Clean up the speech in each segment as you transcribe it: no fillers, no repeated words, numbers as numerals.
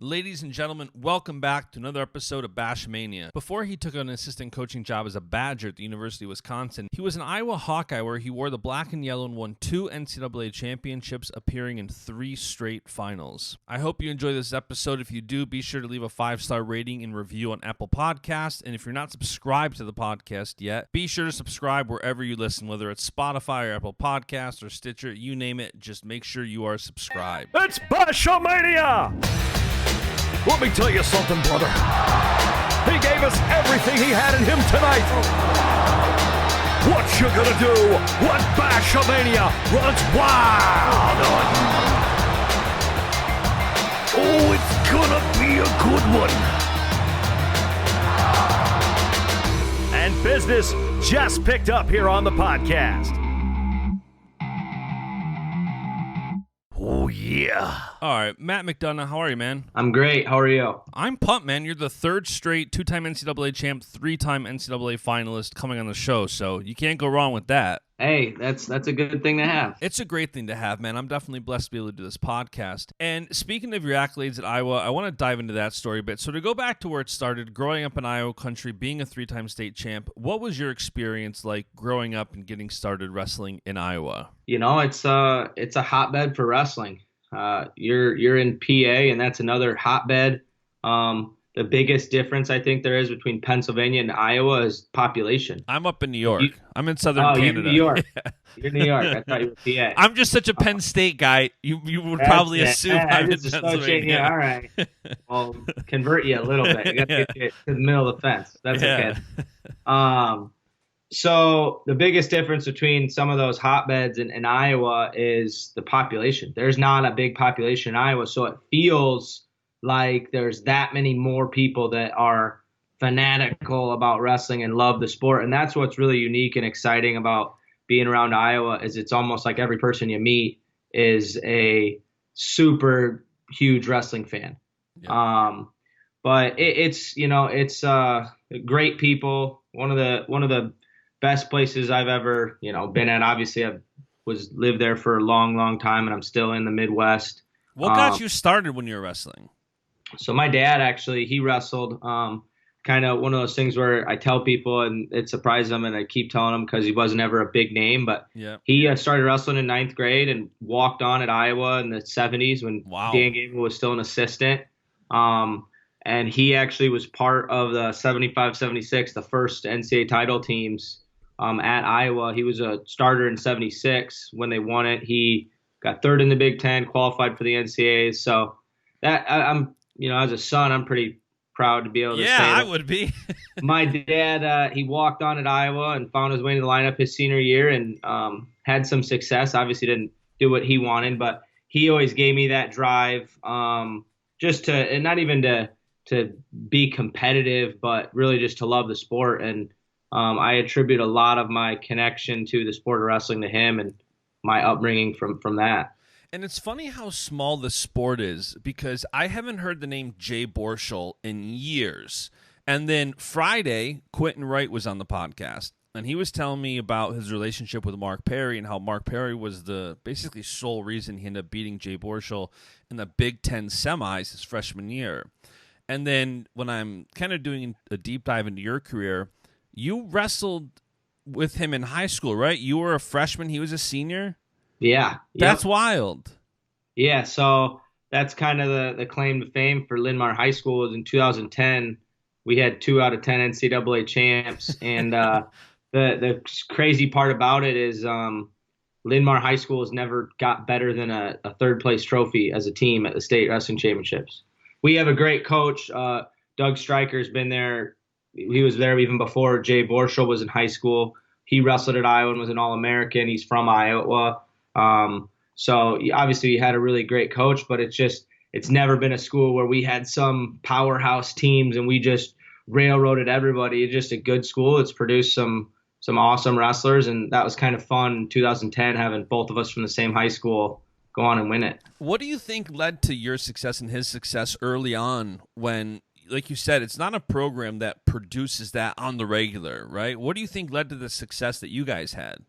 Ladies and gentlemen, welcome back to another episode of Baschamania. Before he took an assistant coaching job as a Badger at the University of Wisconsin, he was an Iowa Hawkeye where he wore the black and yellow and won 2 NCAA championships, appearing in 3 straight finals. I hope you enjoy this episode. If you do, be sure to leave a 5-star rating and review on Apple Podcasts. And if you're not subscribed to the podcast yet, be sure to subscribe wherever you listen, whether it's Spotify or Apple Podcasts or Stitcher, you name it, just make sure you are subscribed. It's Baschamania! Let me tell you something, brother. He gave us everything he had in him tonight. What you gonna do when Baschamania runs wild on you? Oh, it's gonna be a good one. And business just picked up here on the podcast. Oh, yeah. All right, Matt McDonough, how are you, man? I'm great. How are you? I'm pumped, man. You're the 3rd straight 2-time NCAA champ, 3-time NCAA finalist coming on the show, so you can't go wrong with that. Hey, that's a good thing to have. It's a great thing to have, man. I'm definitely blessed to be able to do this podcast. And speaking of your accolades at Iowa, I want to dive into that story a bit. So to go back to where it started, growing up in Iowa country, being a 3-time state champ, what was your experience like growing up and getting started wrestling in Iowa? You know, it's a hotbed for wrestling. You're in PA, and that's another hotbed. The biggest difference I think there is between Pennsylvania and Iowa is population. I'm up in New York. I'm in southern Canada. You're New York. You're New York. I thought you were PA. I'm just such a Penn State guy. You would probably assume I'm in Pennsylvania. All right. Well, convert you a little bit. You got to get you to the middle of the fence. That's okay. So the biggest difference between some of those hotbeds in Iowa is the population. There's not a big population in Iowa, so it feels like there's that many more people that are fanatical about wrestling and love the sport. And that's what's really unique and exciting about being around Iowa is it's almost like every person you meet is a super huge wrestling fan. Yeah. But it's great people. One of the best places I've ever, been at. Obviously, I've lived there for a long, long time, and I'm still in the Midwest. What got you started when you were wrestling? So my dad actually, he wrestled. Kind of one of those things where I tell people, and it surprises them, and I keep telling them because he wasn't ever a big name, but he started wrestling in 9th grade and walked on at Iowa in the 70s when Dan Gable was still an assistant. And he actually was part of the 75-76, the first NCAA title teams at Iowa. He was a starter in 76 when they won it. He got 3rd in the Big Ten, qualified for the NCAAs. So that I'm, as a son, I'm pretty proud to be able to say that. I would be. My dad, he walked on at Iowa and found his way into the lineup his senior year and had some success. Obviously didn't do what he wanted, but he always gave me that drive just to, and not even to be competitive, but really just to love the sport. And I attribute a lot of my connection to the sport of wrestling to him and my upbringing from that. And it's funny how small the sport is because I haven't heard the name Jay Borschel in years. And then Friday, Quentin Wright was on the podcast, and he was telling me about his relationship with Mark Perry and how Mark Perry was the basically sole reason he ended up beating Jay Borschel in the Big Ten semis his freshman year. And then when I'm kind of doing a deep dive into your career, you wrestled with him in high school, right? You were a freshman. He was a senior. Yeah. That's wild. Yeah. So that's kind of the claim to fame for Linn-Mar High School was in 2010. We had 2 out of 10 NCAA champs. And the crazy part about it is Linn-Mar High School has never got better than a 3rd place trophy as a team at the state wrestling championships. We have a great coach. Doug Stryker's been there. He was there even before Jay Borschel was in high school. He wrestled at Iowa and was an All-American. He's from Iowa. So obviously he had a really great coach, but it's never been a school where we had some powerhouse teams and we just railroaded everybody. It's just a good school. It's produced some awesome wrestlers, and that was kind of fun in 2010 having both of us from the same high school go on and win it. What do you think led to your success and his success early on when, like you said, it's not a program that produces that on the regular, right? What do you think led to the success that you guys had?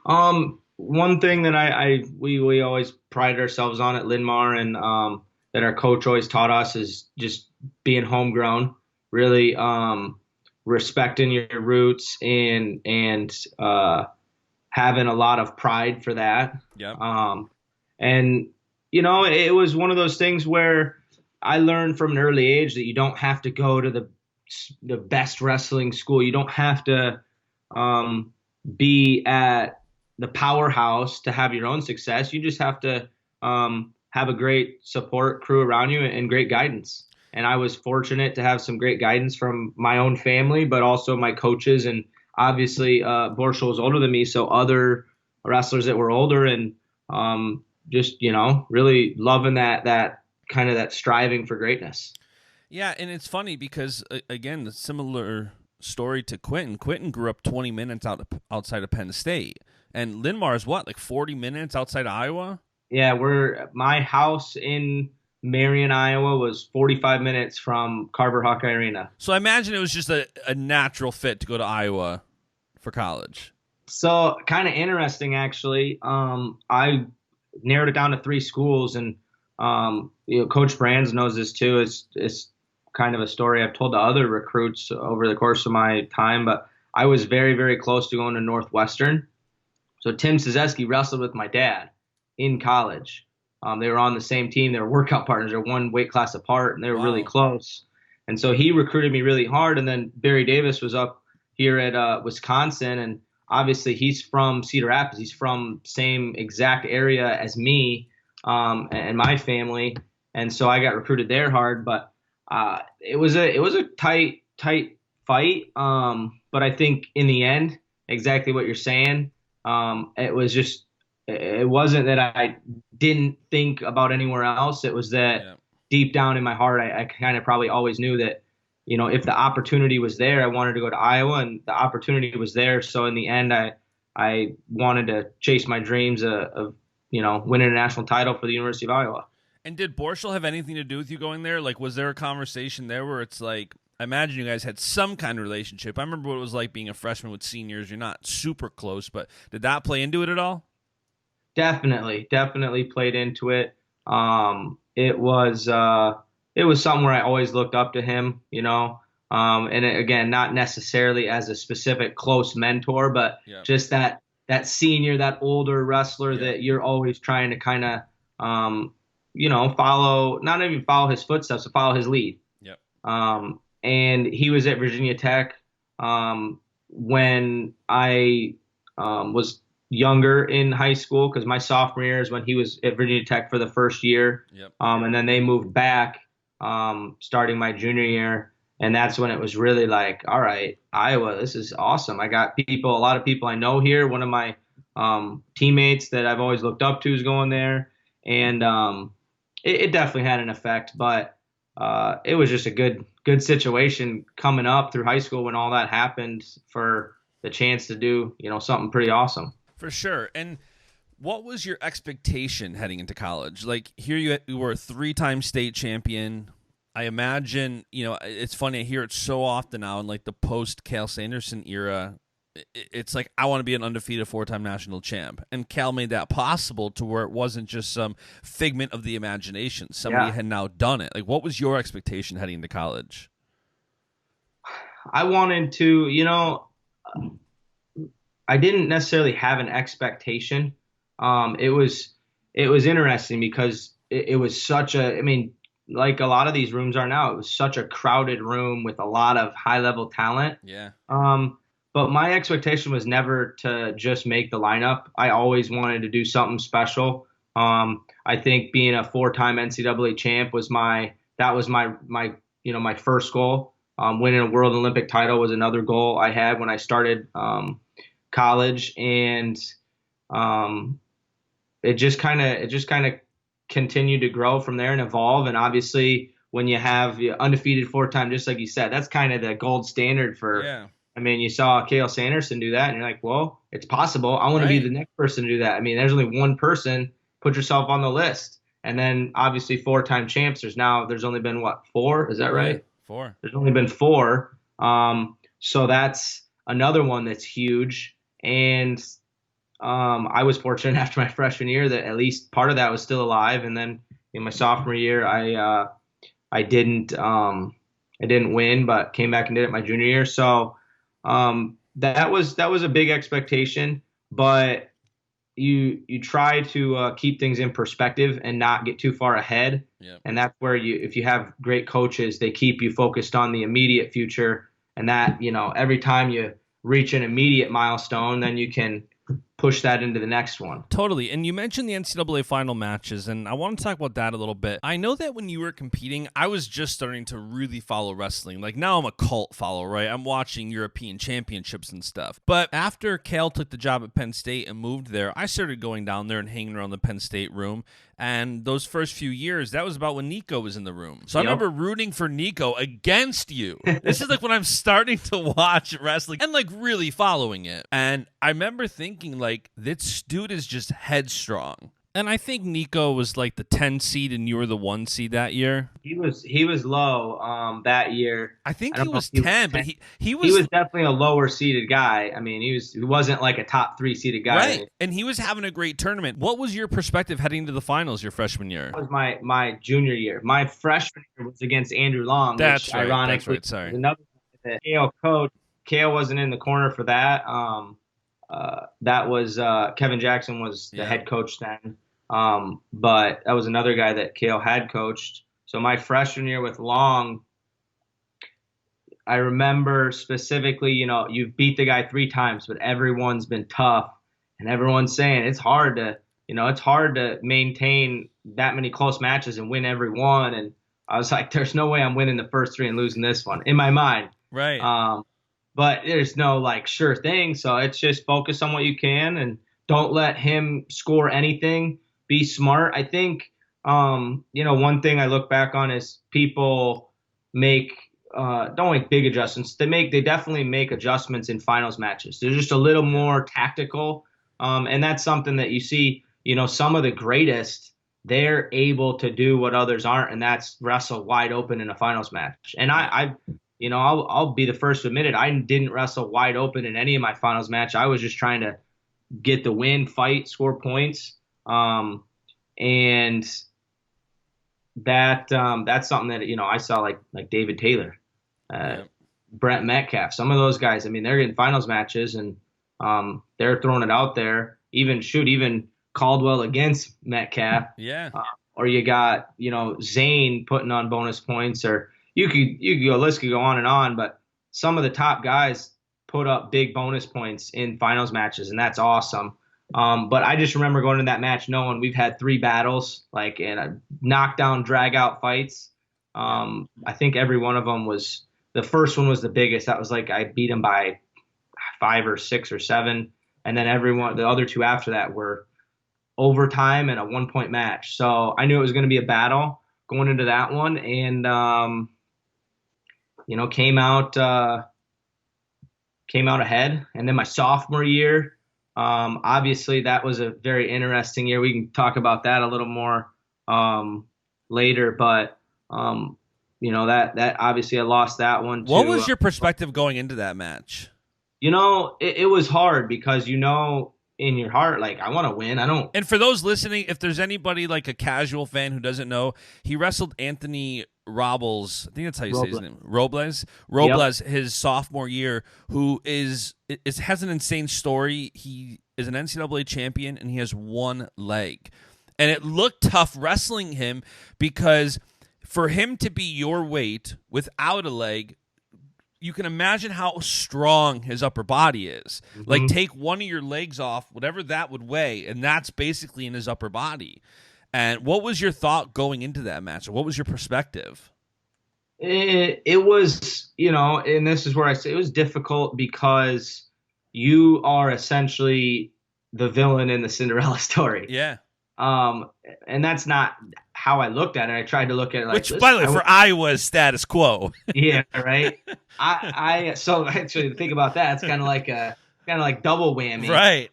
One thing that we always pride ourselves on at Linn-Mar, and that our coach always taught us is just being homegrown, really respecting your roots and having a lot of pride for that. Yep. And it was one of those things where I learned from an early age that you don't have to go to the best wrestling school. You don't have to be at the powerhouse to have your own success. You just have to have a great support crew around you and great guidance. And I was fortunate to have some great guidance from my own family, but also my coaches. And obviously, Borschel was older than me, so other wrestlers that were older, and just really loving that kind of that striving for greatness. Yeah, and it's funny because again, the similar story to Quentin. Quentin grew up 20 minutes outside of Penn State, and Linmar is what, like 40 minutes outside of Iowa? Yeah, my house in Marion, Iowa was 45 minutes from Carver Hawkeye Arena. So I imagine it was just a natural fit to go to Iowa for college. So kind of interesting, actually. I narrowed it down to 3 schools, and Coach Brands knows this too. It's kind of a story I've told to other recruits over the course of my time, but I was very, very close to going to Northwestern. So Tim Szewski wrestled with my dad in college. They were on the same team. They were workout partners. They're one weight class apart, and they were really close. And so he recruited me really hard. And then Barry Davis was up here at Wisconsin, and obviously he's from Cedar Rapids. He's from same exact area as me and my family. And so I got recruited there hard, but it was a tight fight. But I think in the end, exactly what you're saying. It wasn't that I didn't think about anywhere else. It was that deep down in my heart, I kind of probably always knew that, if the opportunity was there, I wanted to go to Iowa, and the opportunity was there. So in the end, I wanted to chase my dreams of winning a national title for the University of Iowa. And did Borschel have anything to do with you going there? Like, was there a conversation there where it's like, I imagine you guys had some kind of relationship. I remember what it was like being a freshman with seniors. You're not super close, but did that play into it at all? Definitely played into it. It was something where I always looked up to him, and again, not necessarily as a specific close mentor, but just that senior, that older wrestler that you're always trying to kind of, follow, not even follow his footsteps, but follow his lead. Yep. And he was at Virginia Tech when I was younger in high school, because my sophomore year is when he was at Virginia Tech for the first year. Yep. And then they moved back starting my junior year. And that's when it was really like, all right, Iowa, this is awesome. I got a lot of people I know here. One of my teammates that I've always looked up to is going there. And it definitely had an effect, but it was just a good situation coming up through high school when all that happened, for the chance to do, something pretty awesome. For sure. And what was your expectation heading into college? Like, here you were a 3-time state champion. I imagine, it's funny, I hear it so often now in like the post Cal Sanderson era. It's like, I want to be an undefeated 4-time national champ. And Cal made that possible to where it wasn't just some figment of the imagination. Somebody had now done it. Like, what was your expectation heading into college? I wanted to, I didn't necessarily have an expectation. It was interesting because it was such like a lot of these rooms are now, it was such a crowded room with a lot of high level talent. Yeah. But my expectation was never to just make the lineup. I always wanted to do something special. I think being a 4-time NCAA champ was my first goal. Winning a world Olympic title was another goal I had when I started college, and it just kind of continued to grow from there and evolve. And obviously, when you have the undefeated 4-time, just like you said, that's kind of the gold standard for. Yeah. I mean, you saw Cal Sanderson do that, and you're like, well, it's possible. I want to be the next person to do that. I mean, there's only one person. Put yourself on the list. And then obviously 4-time champs. There's only been 4? Is that right? 4. There's only been 4. So that's another one that's huge. And I was fortunate after my freshman year that at least part of that was still alive. And then in my sophomore year, I didn't win, but came back and did it my junior year. So that was a big expectation, but you try to keep things in perspective and not get too far ahead. Yep. And that's where if you have great coaches, they keep you focused on the immediate future. And that, every time you reach an immediate milestone, then you can push that into the next one. Totally. And you mentioned the NCAA final matches, and I want to talk about that a little bit. I know that when you were competing, I was just starting to really follow wrestling. Like, now I'm a cult follower, right? I'm watching European championships and stuff. But after Cale took the job at Penn State and moved there, I started going down there and hanging around the Penn State room. And those first few years, that was about when Nico was in the room. So I remember rooting for Nico against you. This is like when I'm starting to watch wrestling and like really following it. And I remember thinking like, this dude is just headstrong. And I think Nico was like the 10 seed and you were the 1 seed that year. He was low that year. I think he was 10, but he was definitely a lower seeded guy. I mean, he wasn't like a top 3 seeded guy. Right. And he was having a great tournament. What was your perspective heading to the finals your freshman year? That was my junior year. My freshman year was against Andrew Long. That's right. Ironically, that's right. Sorry. Another Cale coach. Cale wasn't in the corner for that. That was Kevin Jackson was the head coach then. But that was another guy that Cale had coached. So my freshman year with Long, I remember specifically, you've beat the guy 3 times, but everyone's been tough, and everyone's saying it's hard to maintain that many close matches and win every one. And I was like, there's no way I'm winning the first 3 and losing this one in my mind. Right. But there's no like sure thing. So it's just focus on what you can and don't let him score anything. Be smart. I think, one thing I look back on is people don't make big adjustments. They definitely make adjustments in finals matches. They're just a little more tactical. And that's something that you see, some of the greatest, they're able to do what others aren't. And that's wrestle wide open in a finals match. And I'll be the first to admit it. I didn't wrestle wide open in any of my finals match. I was just trying to get the win, fight, score points. And that's something that, I saw like David Taylor, Brent Metcalf, some of those guys. I mean, they're in finals matches and, they're throwing it out there. Even Caldwell against Metcalf. Yeah. Or you got, Zane putting on bonus points, or you could go, list could go on and on, but some of the top guys put up big bonus points in finals matches, and that's awesome. But I just remember going to that match knowing we've had 3 battles, like in a knockdown, drag out fights. I think every one of them the first one was the biggest. That was like I beat him by 5 or 6 or 7. And then the other 2 after that were overtime and a 1-point match. So I knew it was going to be a battle going into that one. And, came out ahead. And then my sophomore year, obviously that was a very interesting year. We can talk about that a little more later, but that obviously I lost that one too. What was your perspective going into that match? It was hard because in your heart, like, I want to win. And for those listening, if there's anybody like a casual fan who doesn't know, he wrestled Anthony Robles. I think that's how you say his name. Robles, yep. His sophomore year, who has an insane story. He is an NCAA champion and he has 1 leg. And it looked tough wrestling him because for him to be your weight without a leg, you can imagine how strong his upper body is. Mm-hmm. Like, take one of your legs off, whatever that would weigh, and that's basically in his upper body. And what was your thought going into that match? Or what was your perspective? It was, and this is where I say it was difficult because you are essentially the villain in the Cinderella story. Yeah. And that's not how I looked at it. I tried to look at it like, which, by the way, for Iowa is status quo. Yeah, right. So actually, think about that. It's kind of like double whammy, right?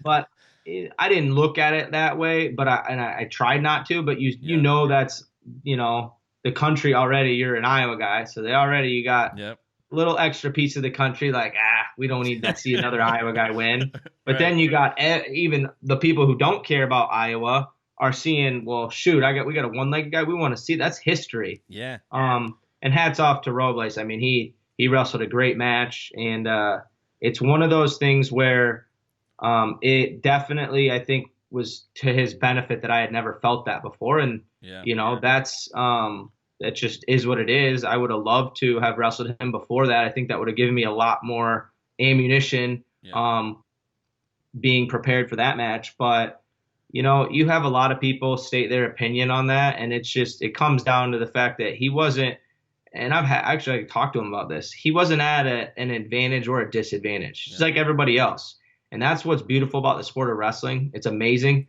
But I didn't look at it that way. But I tried not to. But that's the country already. You're an Iowa guy, so you got a little extra piece of the country. Like, we don't need to see another Iowa guy win. But then you got even the people who don't care about Iowa are seeing, well, shoot, we got a one-legged guy. We want to see. That's history. Yeah. And hats off to Robles. I mean, he wrestled a great match, and it's one of those things where it definitely, I think, was to his benefit that I had never felt that before. And, that's that just is what it is. I would have loved to have wrestled him before that. I think that would have given me a lot more ammunition being prepared for that match. But, you have a lot of people state their opinion on that, and it comes down to the fact that he wasn't, and I talked to him about this, he wasn't at an advantage or a disadvantage. Just like everybody else. And that's what's beautiful about the sport of wrestling. It's amazing.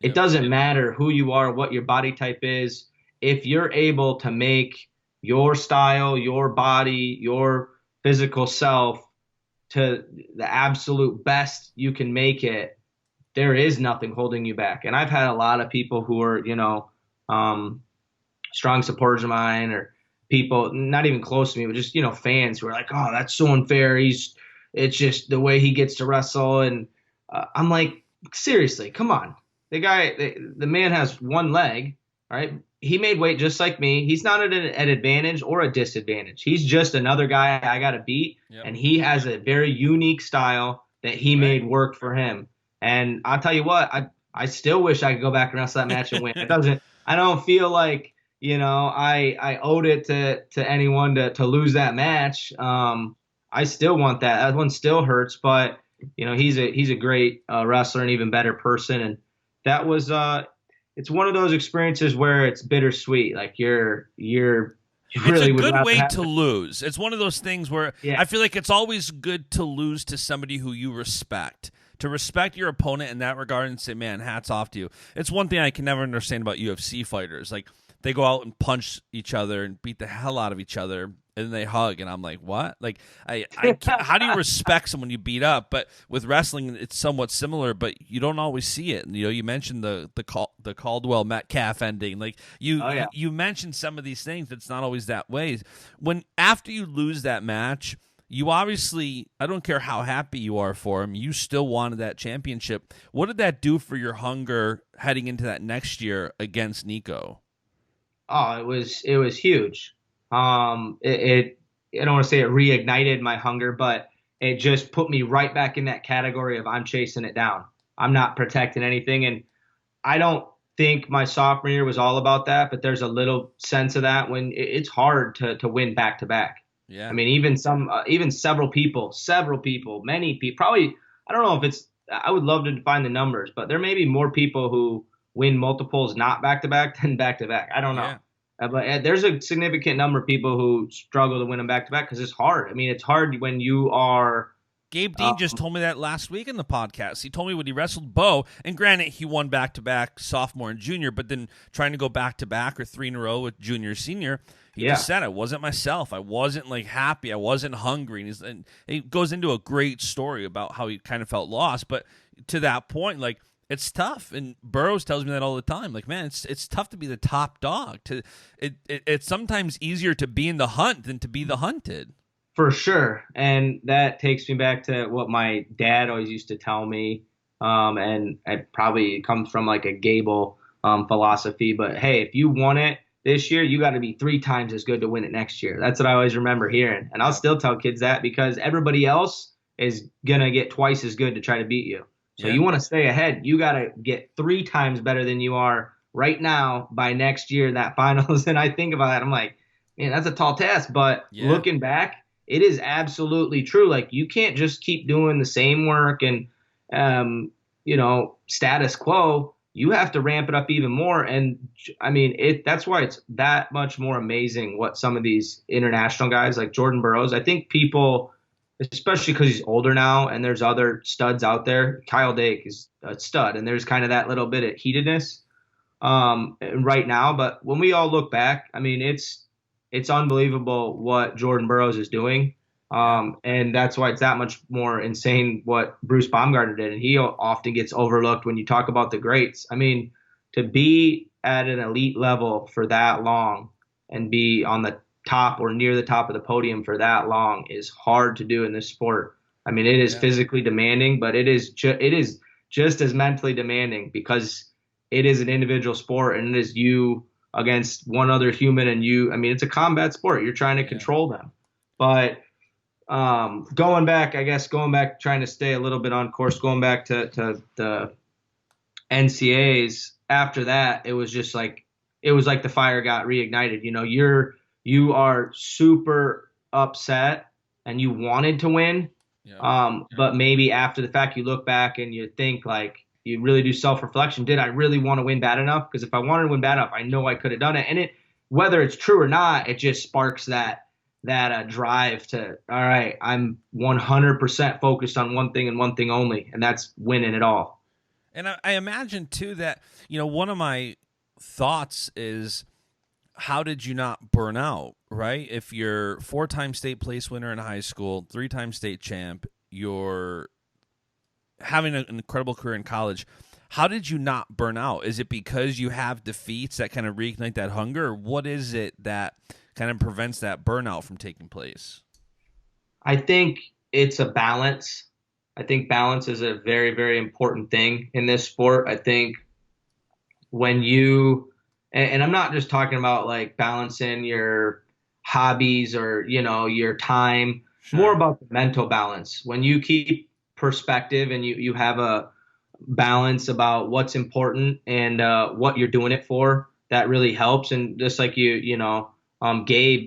It doesn't matter who you are, what your body type is. If you're able to make your style, your body, your physical self to the absolute best you can make it, there is nothing holding you back. And I've had a lot of people who are, strong supporters of mine, or people not even close to me, but just, fans who are like, oh, that's so unfair. It's just the way he gets to wrestle. And I'm like, seriously, come on. The man has one leg, right? He made weight just like me. He's not at an advantage or a disadvantage. He's just another guy I got to beat. Yep. And he has a very unique style that he made work for him. And I'll tell you what, I still wish I could go back and wrestle that match and win. I don't feel like, I owed it to anyone to lose that match. I still want that. That one still hurts, but he's a great wrestler and even better person. And that was it's one of those experiences where it's bittersweet. Like you're really it's a good way to lose. It's one of those things where I feel like it's always good to lose to somebody who you respect. To respect your opponent in that regard and say, man, hats off to you. It's one thing I can never understand about UFC fighters. Like, they go out and punch each other and beat the hell out of each other, and then they hug, and I'm like, what? Like, I how do you respect someone you beat up? But with wrestling, it's somewhat similar, but you don't always see it. And, you mentioned the Caldwell Metcalf ending. Like, you mentioned some of these things. It's not always that way. After you lose that match, you obviously, I don't care how happy you are for him, you still wanted that championship. What did that do for your hunger heading into that next year against Nico? Oh, it was huge. I don't want to say it reignited my hunger, but it just put me right back in that category of I'm chasing it down. I'm not protecting anything. And I don't think my sophomore year was all about that, but there's a little sense of that when it's hard to win back to back. Yeah. I mean, even several people, many people, probably, I don't know if I would love to find the numbers, but there may be more people who win multiples not back to back than back to back. I don't know. Yeah. But there's a significant number of people who struggle to win them back to back because it's hard. I mean, it's hard when you are. Gabe Dean just told me that last week in the podcast. He told me when he wrestled Bo, and granted, he won back-to-back sophomore and junior, but then trying to go back-to-back or 3 in a row with junior, senior, he just said, I wasn't myself. I wasn't, happy. I wasn't hungry. And he goes into a great story about how he kind of felt lost, but to that point, it's tough. And Burroughs tells me that all the time. Man, it's tough to be the top dog. It's sometimes easier to be in the hunt than to be the hunted. For sure. And that takes me back to what my dad always used to tell me. And it probably comes from a Gable philosophy. But, hey, if you won it this year, you got to be 3 times as good to win it next year. That's what I always remember hearing. And I'll still tell kids that because everybody else is going to get twice as good to try to beat you. So you want to stay ahead. You got to get 3 times better than you are right now by next year, that finals. And I think about that. I'm like, man, that's a tall task. But looking back, it is absolutely true. You can't just keep doing the same work and, status quo. You have to ramp it up even more. And I mean, that's why it's that much more amazing what some of these international guys like Jordan Burroughs, I think people, especially because he's older now and there's other studs out there. Kyle Dake is a stud and there's kind of that little bit of heatedness right now. But when we all look back, I mean, it's unbelievable what Jordan Burroughs is doing. And that's why it's that much more insane what Bruce Baumgartner did. And he often gets overlooked when you talk about the greats. I mean, to be at an elite level for that long and be on the top or near the top of the podium for that long is hard to do in this sport. I mean, it is physically demanding, but it is just as mentally demanding because it is an individual sport, and it is you against one other human, and it's a combat sport. You're trying to control them. But going back, trying to stay a little bit on course, going back to the NCAAs, after that, it was just like, the fire got reignited. You are super upset and you wanted to win. But maybe after the fact, you look back and you think, like, you really do self-reflection. Did I really want to win bad enough? Because if I wanted to win bad enough, I know I could have done it. And whether it's true or not, it just sparks that drive to, all right, I'm 100% focused on one thing and one thing only, and that's winning it all. And I imagine, too, that, one of my thoughts is, how did you not burn out, right? If you're 4-time state place winner in high school, 3-time state champ, you're having an incredible career in college, how did you not burn out? Is it because you have defeats that kind of reignite that hunger, or what is it that kind of prevents that burnout from taking place? I think it's a balance. I think balance is a very, very important thing in this sport. I think when and I'm not just talking about like balancing your hobbies or, your time, more about the mental balance. When you keep perspective and you have a balance about what's important and what you're doing it for, that really helps. And just like Gabe,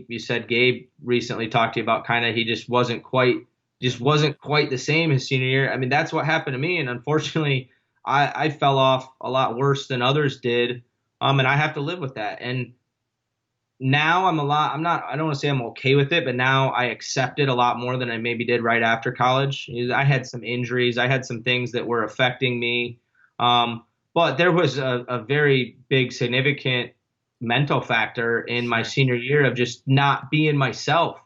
you said Gabe recently talked to you about kind of, he just wasn't quite the same his senior year. I mean, that's what happened to me. And unfortunately, I fell off a lot worse than others did. And I have to live with that. And now I don't want to say I'm okay with it, but now I accept it a lot more than I maybe did right after college. I had some injuries. I had some things that were affecting me. But there was a very big, significant mental factor in my senior year of just not being myself.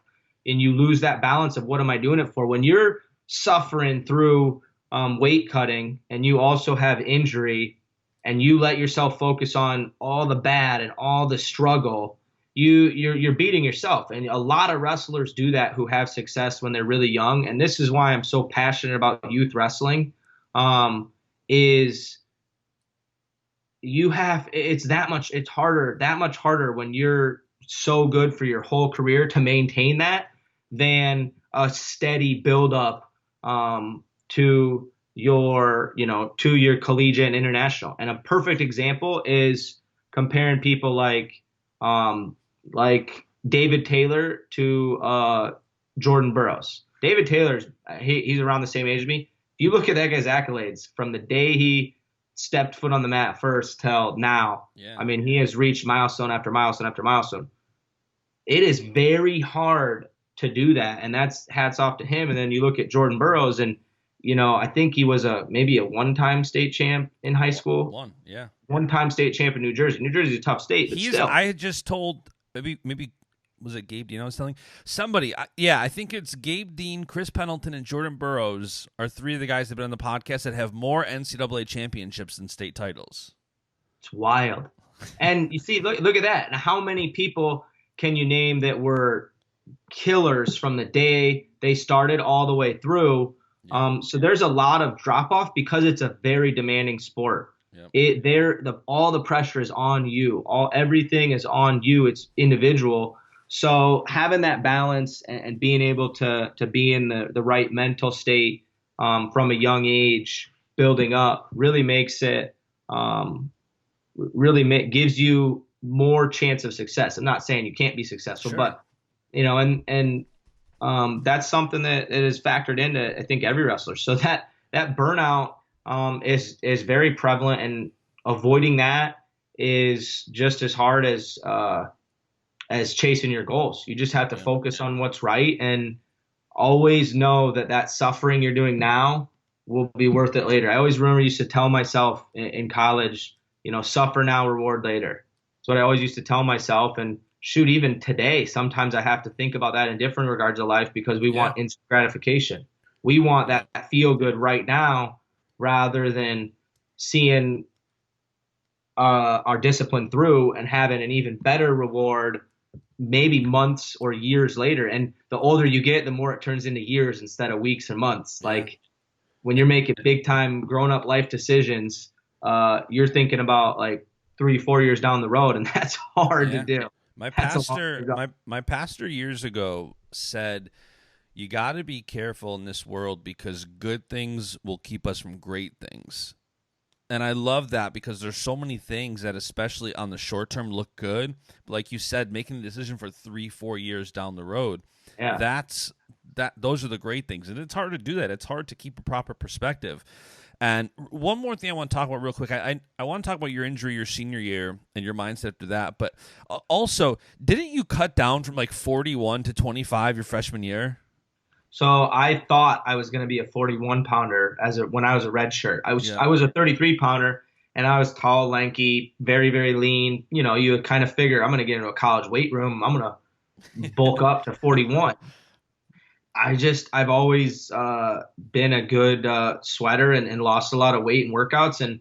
And you lose that balance of, what am I doing it for? When you're suffering through weight cutting and you also have injury and you let yourself focus on all the bad and all the struggle, you're beating yourself. And a lot of wrestlers do that who have success when they're really young. And this is why I'm so passionate about youth wrestling, it's that much harder when you're so good for your whole career to maintain that than a steady build up to your collegiate and international. And a perfect example is comparing people like David Taylor to Jordan Burroughs. David Taylor's he's around the same age as me. If you look at that guy's accolades from the day he stepped foot on the mat first till now, I mean, he has reached milestone after milestone after milestone. It is very hard to do that, and that's hats off to him. And then you look at Jordan Burroughs, and I think he was maybe a one-time state champ in high school. One-time state champ in New Jersey. New Jersey's a tough state, but still. I had just told maybe was it Gabe Dean I was telling somebody? I think it's Gabe Dean, Chris Pendleton, and Jordan Burroughs are three of the guys that have been on the podcast that have more NCAA championships than state titles. It's wild. And you see, look at that. And how many people can you name that were killers from the day they started all the way through? So there's a lot of drop off because it's a very demanding sport. All the pressure is on you. Everything is on you. It's individual. So having that balance and being able to be in the right mental state from a young age, building up, really makes it gives you more chance of success. I'm not saying you can't be successful, but that's something that is factored into, I think, every wrestler. So that burnout is very prevalent, and avoiding that is just as hard as chasing your goals. You just have to focus on what's right and always know that suffering you're doing now will be worth it later. I always remember used to tell myself in college, suffer now, reward later. That's what I always used to tell myself. And shoot, even today, sometimes I have to think about that in different regards of life because we want instant gratification. We want that feel good right now rather than seeing our discipline through and having an even better reward maybe months or years later. And the older you get, the more it turns into years instead of weeks or months. Like when you're making big time grown up life decisions, you're thinking about like 3-4 years down the road, and that's hard to Yeah. do. My That's a long pastor, way to go. my pastor years ago said, "You got to be careful in this world because good things will keep us from great things." And I love that because there's so many things that, especially on the short term, look good. But like you said, making the decision for 3-4 years down the road, Yeah. those are the great things, and it's hard to do that. It's hard to keep a proper perspective. And one more thing I want to talk about real quick. I want to talk about your injury your senior year and your mindset after that. But also, didn't you cut down from like 41 to 25 your freshman year? So I thought I was going to be a 41 pounder when I was a red shirt. I was Yeah. I was a 33 pounder, and I was tall, lanky, very, very lean. You know, you would kind of figure I'm going to get into a college weight room. I'm going to bulk up to 41. I've always been a good sweater and lost a lot of weight in workouts. And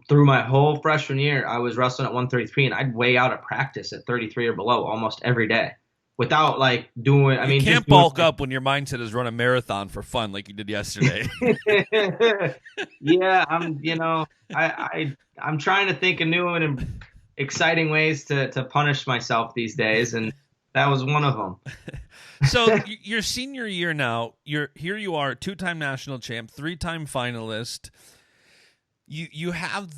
through my whole freshman year, I was wrestling at 133, and I'd weigh out of practice at 33 or below almost every day without like doing. I You mean, can't just doing bulk up when your mindset is run a marathon for fun like you did yesterday. Yeah, I'm trying to think of new and exciting ways to punish myself these days, and that was one of them. So your senior year now, you are, two-time national champ, three-time finalist. You have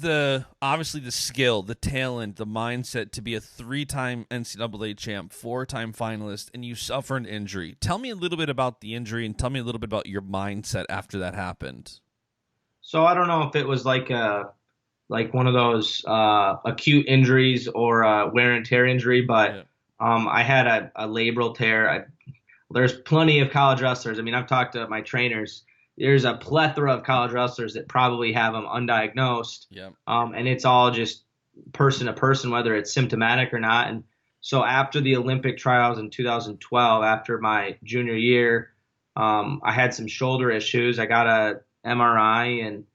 obviously the skill, the talent, the mindset to be a three-time NCAA champ, four-time finalist, and you suffer an injury. Tell me a little bit about the injury and tell me a little bit about your mindset after that happened. So I don't know if it was like one of those acute injuries or a wear and tear injury, but Yeah. I had a labral tear. There's plenty of college wrestlers. I mean, I've talked to my trainers. There's a plethora of college wrestlers that probably have them undiagnosed. Yeah. And it's all just person to person, whether it's symptomatic or not. And so after the Olympic trials in 2012, after my junior year, I had some shoulder issues. I got a MRI, and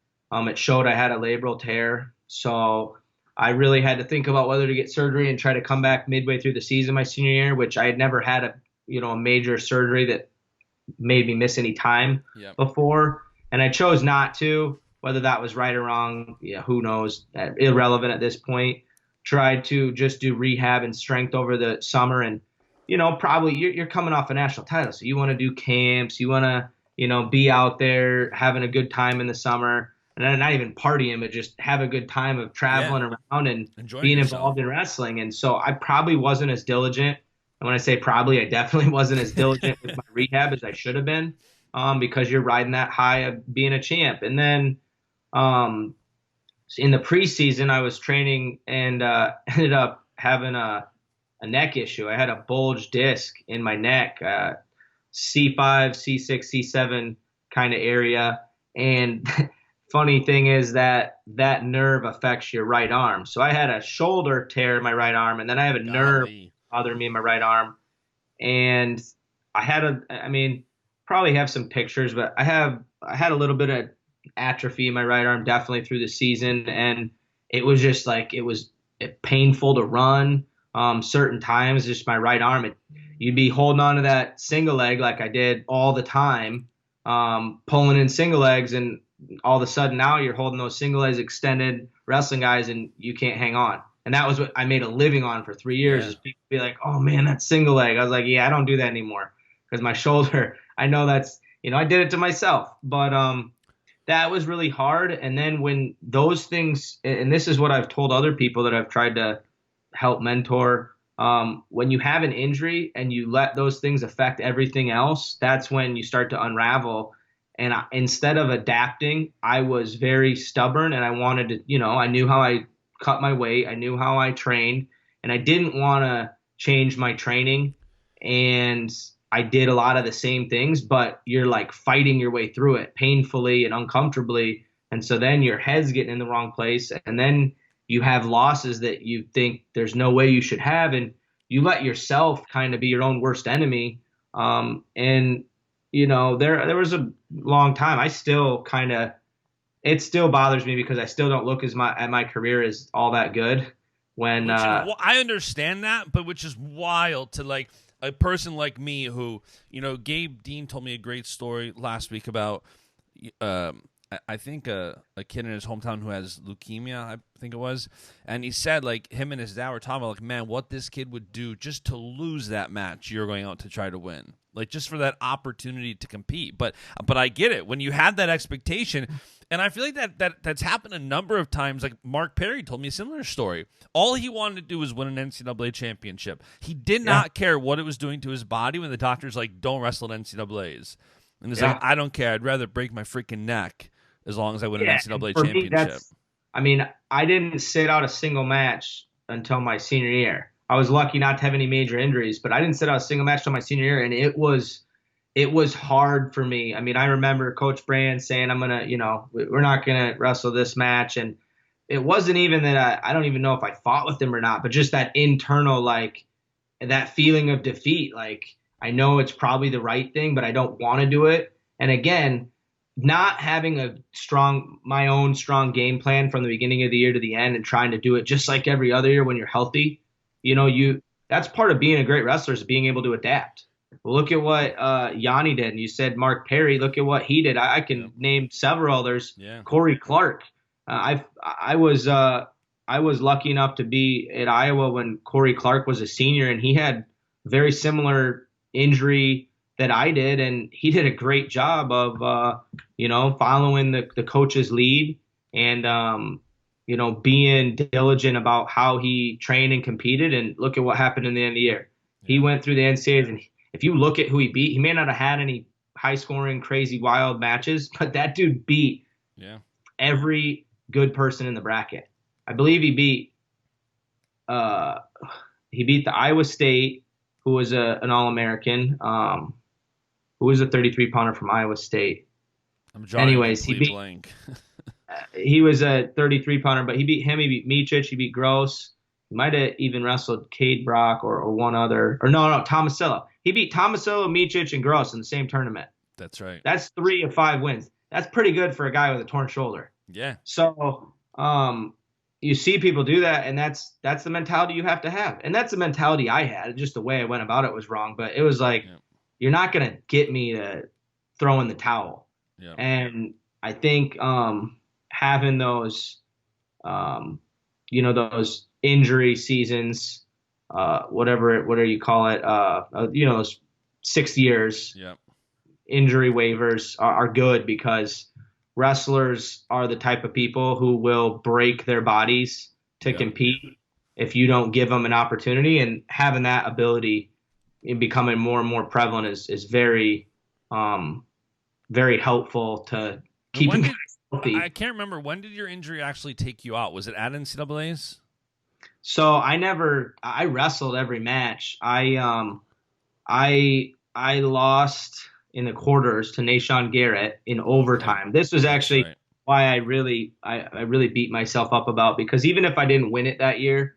it showed I had a labral tear. So I really had to think about whether to get surgery and try to come back midway through the season my senior year, which I had never had a major surgery that made me miss any time Yep. before. And I chose not to. Whether that was right or wrong, who knows? Irrelevant at this point. Tried to just do rehab and strength over the summer, and probably you're coming off a national title, so you want to do camps, you want to be out there having a good time in the summer, and then not even partying, but just have a good time of traveling around and Enjoying being yourself. involved in wrestling. And so I probably wasn't as diligent. And when I say probably, I definitely wasn't as diligent with my rehab as I should have been, because you're riding that high of being a champ. And then in the preseason, I was training and ended up having a neck issue. I had a bulge disc in my neck, C5, C6, C7 kind of area. And funny thing is that nerve affects your right arm. So I had a shoulder tear in my right arm, and then I have a nerve bothering me in my right arm. And I had probably have some pictures, but I had a little bit of atrophy in my right arm definitely through the season, and it was just like it was painful to run certain times. Just my right arm, you'd be holding on to that single leg like I did all the time, pulling in single legs, and all of a sudden now you're holding those single legs extended wrestling guys, and you can't hang on. And that was what I made a living on for 3 years. Yeah. Is people be like, "Oh man, that single leg." I was like, "Yeah, I don't do that anymore because my shoulder." I know that's I did it to myself, but that was really hard. And then when those things, and this is what I've told other people that I've tried to help mentor, when you have an injury and you let those things affect everything else, that's when you start to unravel. And instead of adapting, I was very stubborn, and I wanted to, I knew how I cut my weight. I knew how I trained, and I didn't want to change my training. And I did a lot of the same things, but you're like fighting your way through it painfully and uncomfortably. And so then your head's getting in the wrong place. And then you have losses that you think there's no way you should have. And you let yourself kind of be your own worst enemy. And there was a long time. It still bothers me because I still don't look at my career as all that good. When I understand that, but which is wild to like a person like me who, Gabe Dean told me a great story last week about I think a kid in his hometown who has leukemia, I think it was, and he said like him and his dad were talking about like, man, what this kid would do just to lose that match you're going out to try to win, like just for that opportunity to compete. But I get it when you have that expectation, and I feel like that's happened a number of times. Like Mark Perry told me a similar story. All he wanted to do was win an NCAA championship. He did not care what it was doing to his body when the doctor's like, don't wrestle at NCAAs. And he's like, I don't care. I'd rather break my freaking neck as long as I win an NCAA championship. I didn't sit out a single match until my senior year. I was lucky not to have any major injuries, but I didn't sit out a single match until my senior year, and it was hard for me. I mean, I remember Coach Brand saying, we're not going to wrestle this match. And it wasn't even that I don't even know if I fought with him or not, but just that internal, like that feeling of defeat. Like, I know it's probably the right thing, but I don't want to do it. And again, not having my own strong game plan from the beginning of the year to the end and trying to do it just like every other year when you're healthy, that's part of being a great wrestler, is being able to adapt. Look at what Yanni did. And you said Mark Perry, look at what he did. I can name several others. Yeah. Corey Clark. I was lucky enough to be at Iowa when Corey Clark was a senior, and he had very similar injury that I did, and he did a great job of following the coach's lead and being diligent about how he trained and competed. And look at what happened in the end of the year. He went through the NCAAs, and if you look at who he beat, he may not have had any high-scoring, crazy, wild matches, but that dude beat every good person in the bracket. I believe he beat the Iowa State, who was an All-American, who was a 33-pounder from Iowa State. Anyways, he was a 33-pounder, but he beat him. He beat Micic. He beat Gross. He might have even wrestled Cade Brock or one other. Or no, Tomasillo. He beat Tomasillo, Micic, and Gross in the same tournament. That's right. That's 3 of 5 wins. That's pretty good for a guy with a torn shoulder. Yeah. So you see people do that, and that's the mentality you have to have. And that's the mentality I had. Just the way I went about it was wrong. But it was like, you're not going to get me to throw in the towel. Yeah. And I think having those, those injury seasons, whatever you call it, those 6 years, injury waivers are good, because wrestlers are the type of people who will break their bodies to compete if you don't give them an opportunity. And having that ability and becoming more and more prevalent is very, very helpful to keeping guys healthy. I can't remember, when did your injury actually take you out? Was it at NCAAs? So I wrestled every match. I lost in the quarters to Nashawn Garrett in overtime. This was actually why I really beat myself up about, because even if I didn't win it that year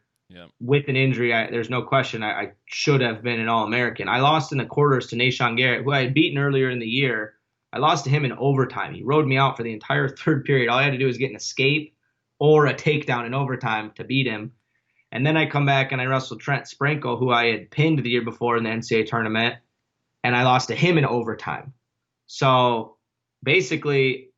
with an injury, there's no question I should have been an All-American. I lost in the quarters to Nashawn Garrett, who I had beaten earlier in the year. I lost to him in overtime. He rode me out for the entire third period. All I had to do was get an escape or a takedown in overtime to beat him. And then I come back and I wrestled Trent Sprenkel, who I had pinned the year before in the NCAA tournament, and I lost to him in overtime. So basically,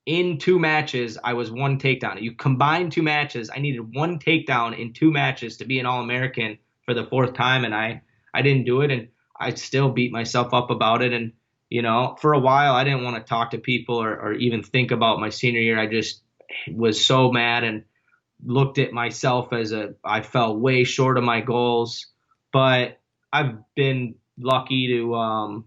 in 2 matches, I was 1 takedown. You combine 2 matches, I needed 1 takedown in 2 matches to be an All-American for the 4th time, and I didn't do it, and I still beat myself up about it. And, for a while, I didn't want to talk to people or even think about my senior year. I just was so mad and looked at myself I fell way short of my goals. But I've been lucky to,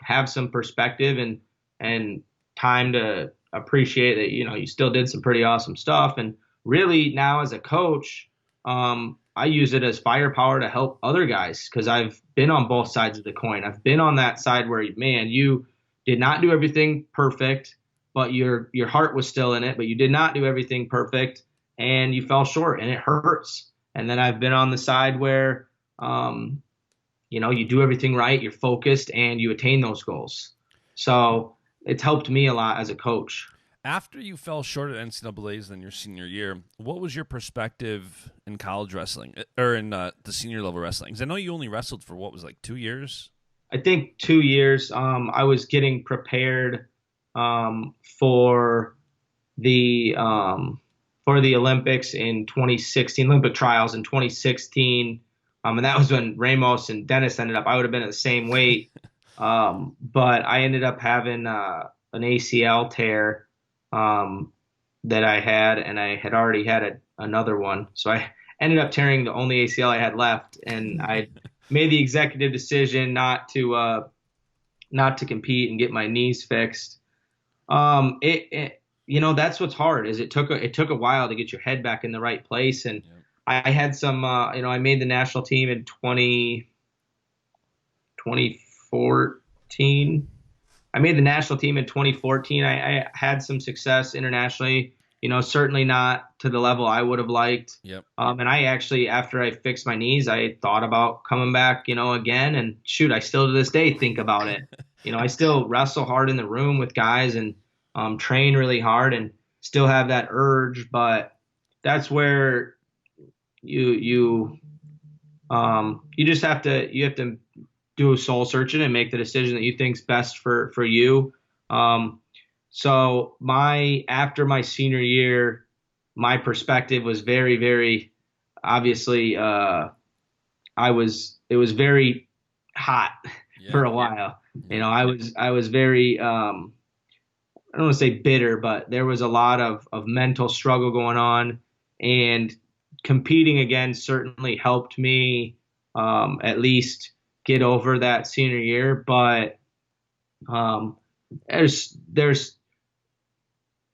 have some perspective and time to appreciate that, you still did some pretty awesome stuff. And really now as a coach, I use it as firepower to help other guys, because I've been on both sides of the coin. I've been on that side where, man, you did not do everything perfect, but your heart was still in it, but you did not do everything perfect and you fell short and it hurts. And then I've been on the side where, you do everything right, you're focused, and you attain those goals. So it's helped me a lot as a coach. After you fell short at NCAAs in your senior year, what was your perspective in college wrestling, or in the senior level wrestling? Because I know you only wrestled for 2 years? I think 2 years. I was getting prepared for the Olympics in 2016, Olympic trials in 2016. And that was when Ramos and Dennis ended up. I would have been at the same weight, but I ended up having an ACL tear that I had, and I had already had another one. So I ended up tearing the only ACL I had left, and I made the executive decision not to compete and get my knees fixed. That's what's hard is it took a while to get your head back in the right place. And I had some, I made the national team in 2014. I made the national team in 2014. I had some success internationally, certainly not to the level I would have liked. Yep. And I actually, after I fixed my knees, I thought about coming back, again. And shoot, I still to this day think about it. I still wrestle hard in the room with guys and train really hard and still have that urge. But that's where you just have to do a soul searching and make the decision that you think's best for you. So after my senior year, my perspective was very, very obviously, it was very hot for a while. I was very, I don't want to say bitter, but there was a lot of mental struggle going on, and competing again certainly helped me, at least get over that senior year. But there's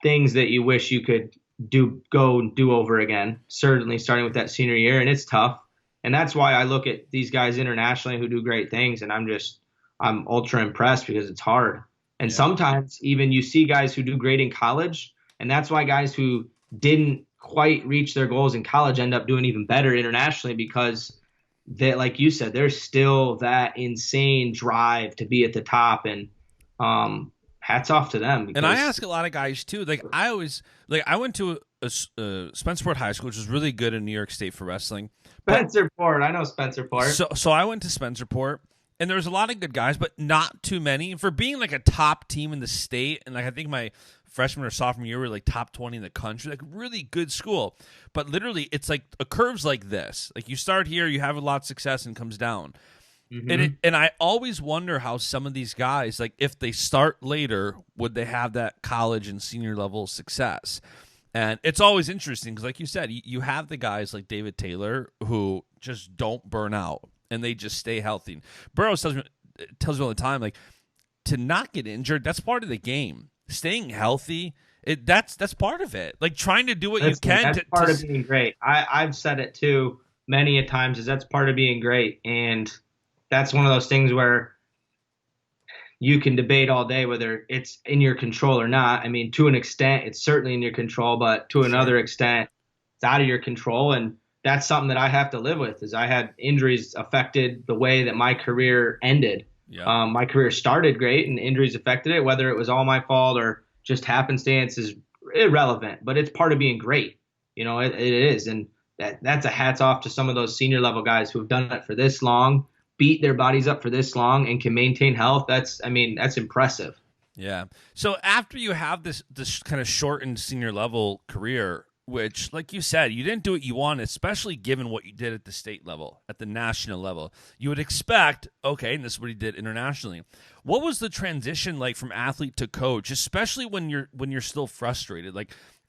things that you wish you could do over again, certainly starting with that senior year, and it's tough. And that's why I look at these guys internationally who do great things, and I'm ultra impressed because it's hard. And sometimes even you see guys who do great in college, and that's why guys who didn't quite reach their goals in college end up doing even better internationally, because that, like you said, there's still that insane drive to be at the top, and hats off to them. And I ask a lot of guys too. I went to a Spencerport High School, which was really good in New York State for wrestling. Spencerport, I know Spencerport. So I went to Spencerport, and there was a lot of good guys, but not too many. For being a top team in the state, and I think my freshman or sophomore year were top 20 in the country, really good school. But literally, it's a curve's like this. You start here, you have a lot of success, and comes down. Mm-hmm. And I always wonder how some of these guys, if they start later, would they have that college and senior level success? And it's always interesting because, like you said, you have the guys like David Taylor who just don't burn out and they just stay healthy. Burroughs tells me all the time, to not get injured, that's part of the game. Staying healthy, that's part of it. Trying to do what you can. That's part of being great. I've said it too many a times, that's part of being great. And that's one of those things where you can debate all day whether it's in your control or not. I mean, to an extent, it's certainly in your control, but to another extent, it's out of your control. And that's something that I have to live with, is I had injuries affected the way that my career ended. Yeah. My career started great and injuries affected it. Whether it was all my fault or just happenstance is irrelevant, but it's part of being great. It is. And that's a hats off to some of those senior level guys who have done it for this long, beat their bodies up for this long, and can maintain health. That's impressive. Yeah. So after you have this kind of shortened senior level career, which, like you said, you didn't do what you wanted, especially given what you did at the state level, at the national level. You would expect, okay, and this is what he did internationally. What was the transition like from athlete to coach, especially when you're still frustrated?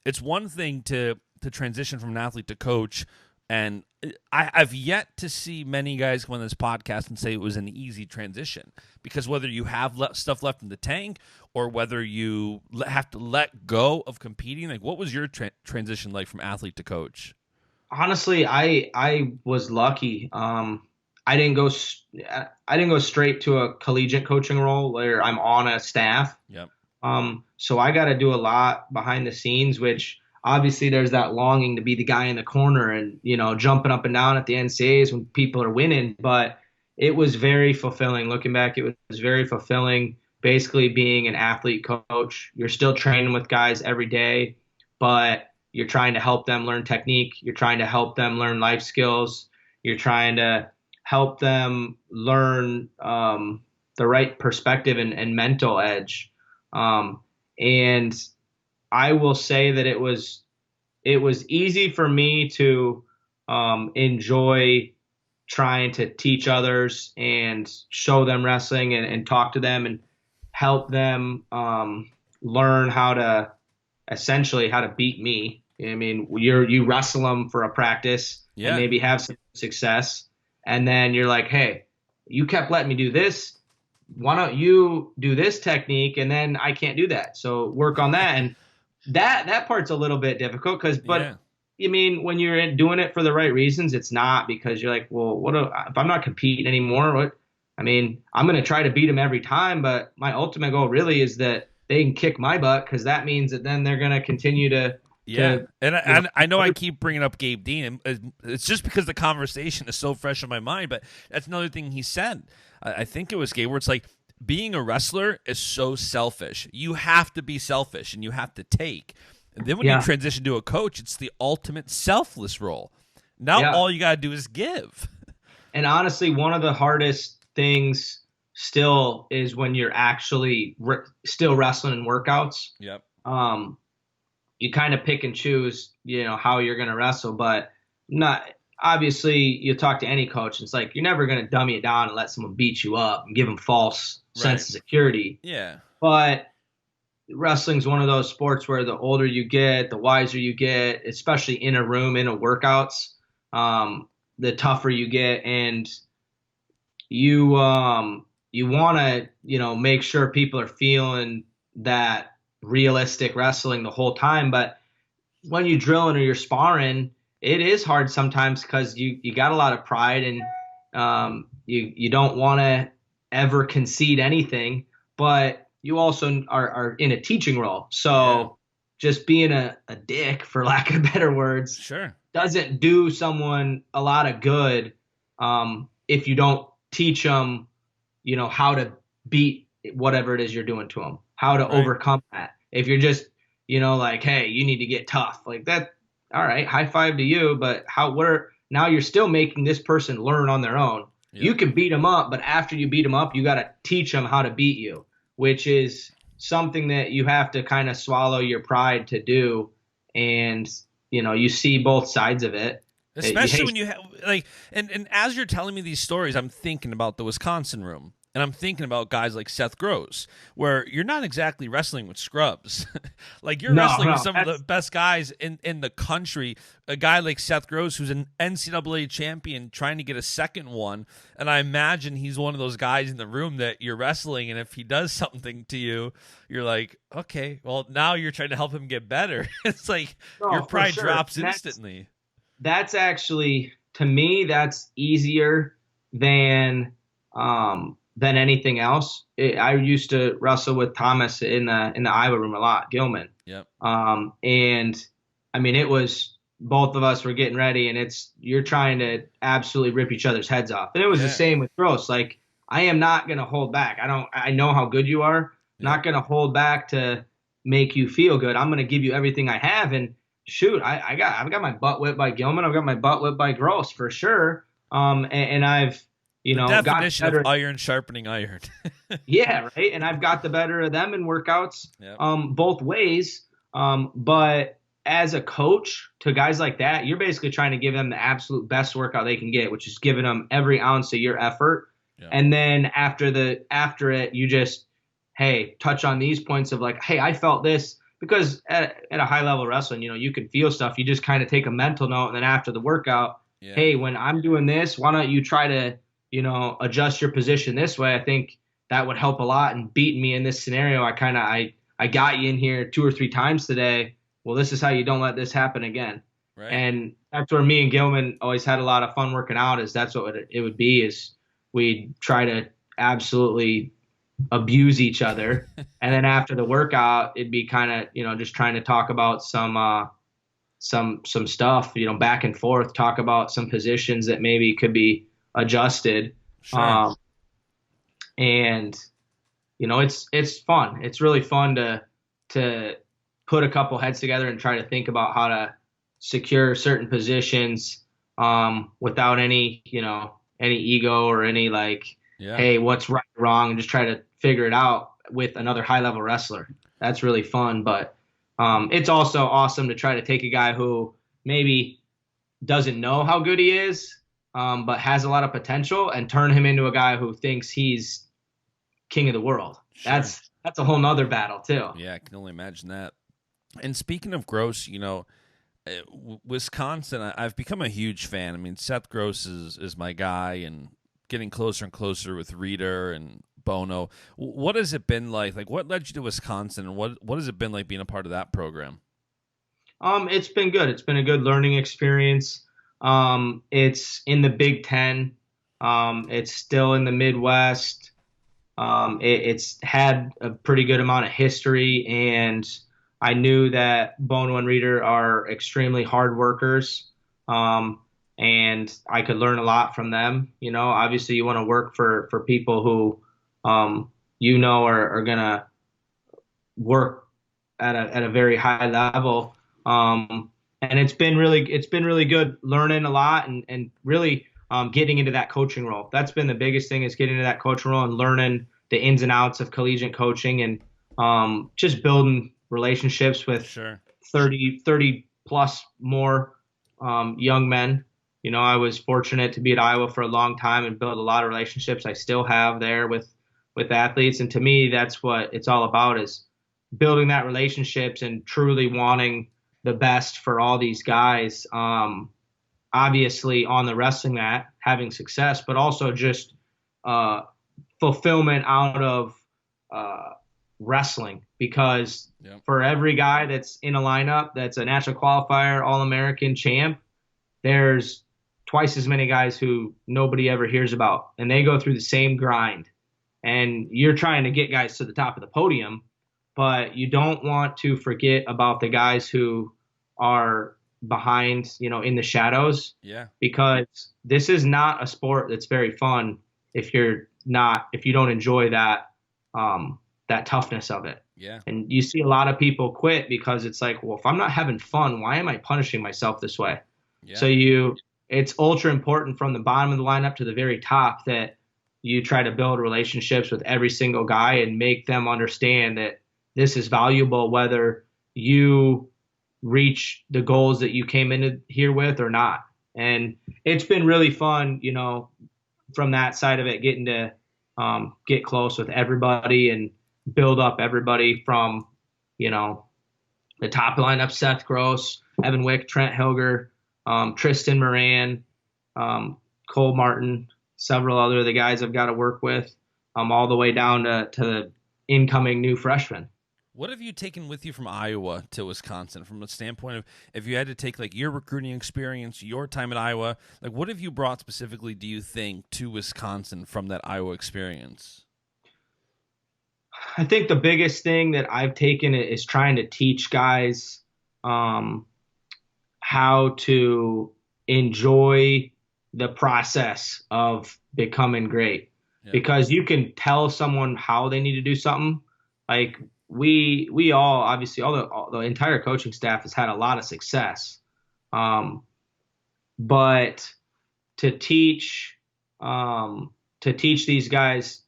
It's one thing to transition from an athlete to coach, and I've yet to see many guys come on this podcast and say it was an easy transition, because whether you have stuff left in the tank or whether you have to let go of competing, what was your transition like from athlete to coach? Honestly, I was lucky. I didn't go straight to a collegiate coaching role where I'm on a staff. Yep. So I got to do a lot behind the scenes, which obviously there's that longing to be the guy in the corner and, jumping up and down at the NCAAs when people are winning. But it was very fulfilling. Looking back, it was very fulfilling, basically being an athlete coach. You're still training with guys every day, but you're trying to help them learn technique. You're trying to help them learn life skills. You're trying to help them learn the right perspective and mental edge. And I will say that it was easy for me to enjoy trying to teach others and show them wrestling and talk to them and help them learn how to essentially how to beat me. I mean, you wrestle them for a practice and maybe have some success, and then you're like, hey, you kept letting me do this. Why don't you do this technique? And then I can't do that. So work on that. And that part's a little bit difficult I mean, when you're doing it for the right reasons, it's not because you're like, well, if I'm not competing anymore? I mean, I'm going to try to beat them every time, but my ultimate goal really is that they can kick my butt, because that means that then they're going to continue to. And I know I keep bringing up Gabe Dean. It's just because the conversation is so fresh in my mind, but that's another thing he said. I think it was Gabe, where it's like, being a wrestler is so selfish. You have to be selfish and you have to take. And then when you transition to a coach, it's the ultimate selfless role. Now all you got to do is give. And honestly, one of the hardest things still is when you're actually still wrestling in workouts. Yep. You kind of pick and choose, how you're going to wrestle, but not obviously you talk to any coach. It's like, you're never going to dummy it down and let someone beat you up and give them false sense of security. Yeah. But wrestling's one of those sports where the older you get, the wiser you get, especially in a room, in a workouts, the tougher you get. And you want to, make sure people are feeling that realistic wrestling the whole time. But when you're drilling or you're sparring, it is hard sometimes because you got a lot of pride and you don't want to ever concede anything, but you also are in a teaching role. So just being a dick, for lack of better words, doesn't do someone a lot of good if you don't teach them, how to beat whatever it is you're doing to them, how to overcome that. If you're just, like, hey, you need to get tough like that. All right, high five to you. But now you're still making this person learn on their own. Yeah. You can beat them up, but after you beat them up, you got to teach them how to beat you, which is something that you have to kind of swallow your pride to do. And, you see both sides of it. Especially when you have and as you're telling me these stories, I'm thinking about the Wisconsin room. And I'm thinking about guys like Seth Gross, where you're not exactly wrestling with scrubs. Like you're wrestling with some of the best guys in the country. A guy like Seth Gross, who's an NCAA champion, trying to get a second one. And I imagine he's one of those guys in the room that you're wrestling. And if he does something to you, you're like, okay, well, now you're trying to help him get better. It's like your pride drops instantly. That's actually, to me, that's easier than anything else. I used to wrestle with Thomas in the Iowa room a lot, Gilman. Yep. And I mean, it was both of us were getting ready, and you're trying to absolutely rip each other's heads off. And it was the same with Gross. Like, I am not going to hold back. I know how good you are. Not going to hold back to make you feel good. I'm going to give you everything I have. And shoot, I've got my butt whipped by Gilman. I've got my butt whipped by Gross for sure. And I've, the definition of iron sharpening iron. Yeah, right. And I've got the better of them in workouts, both ways. But as a coach to guys like that, you're basically trying to give them the absolute best workout they can get, which is giving them every ounce of your effort. Yeah. And then after it, you just, hey, touch on these points of like, hey, I felt this. Because at a high level wrestling, you can feel stuff. You just kind of take a mental note, and then after the workout, hey, when I'm doing this, why don't you try to adjust your position this way? I think that would help a lot in beating me in this scenario. I got you in here 2 or 3 times today. Well, this is how you don't let this happen again. Right. And that's where me and Gilman always had a lot of fun working out. That's what it would be. Is we'd try to absolutely abuse each other, and then after the workout, it'd be kind of just trying to talk about some stuff, back and forth, talk about some positions that maybe could be adjusted. Sure. And it's fun. It's really fun to put a couple heads together and try to think about how to secure certain positions without any ego or any hey, what's right or wrong, and just try to figure it out with another high level wrestler. that's really fun. But it's also awesome to try to take a guy who maybe doesn't know how good he is, but has a lot of potential, and turn him into a guy who thinks he's king of the world. Sure. That's a whole nother battle too. Yeah, I can only imagine that. And speaking of Gross, Wisconsin, I've become a huge fan. I mean, Seth Gross is my guy, and getting closer and closer with Reeder and Bono. What has it been like? Like, what led you to Wisconsin, and what has it been like being a part of that program? It's been good. It's been a good learning experience. It's in the Big Ten. It's still in the Midwest. It's had a pretty good amount of history, and I knew that Bono and Reeder are extremely hard workers, and I could learn a lot from them. Obviously you want to work for people who, are going to work at a very high level. And it's been really good learning a lot and really getting into that coaching role. That's been the biggest thing, is getting into that coaching role and learning the ins and outs of collegiate coaching, and just building relationships with Sure. 30 plus more young men. I was fortunate to be at Iowa for a long time and build a lot of relationships I still have there with athletes. And to me, that's what it's all about, is building that relationships and truly wanting the best for all these guys. Obviously on the wrestling mat, having success, but also just fulfillment out of wrestling, because for every guy that's in a lineup that's a national qualifier, All-American champ, there's twice as many guys who nobody ever hears about, and they go through the same grind. And you're trying to get guys to the top of the podium, but you don't want to forget about the guys who are behind, in the shadows. Yeah. Because this is not a sport that's very fun if you don't enjoy that toughness of it. Yeah. And you see a lot of people quit because it's like, well, if I'm not having fun, why am I punishing myself this way? Yeah. So it's ultra important from the bottom of the lineup to the very top that you try to build relationships with every single guy and make them understand that this is valuable, whether you reach the goals that you came in here with or not. And it's been really fun, from that side of it, getting to get close with everybody and build up everybody from, the top lineup: Seth Gross, Evan Wick, Trent Hilger, Tristan Moran, Cole Martin, several other of the guys I've got to work with, all the way down to the incoming new freshmen. What have you taken with you from Iowa to Wisconsin, from the standpoint of, if you had to take like your recruiting experience, your time at Iowa, like what have you brought specifically, do you think, to Wisconsin from that Iowa experience? I think the biggest thing that I've taken is trying to teach guys how to enjoy the process of becoming great. Yeah. Because you can tell someone how they need to do something. Like we all, obviously, all the entire coaching staff has had a lot of success. But to teach these guys,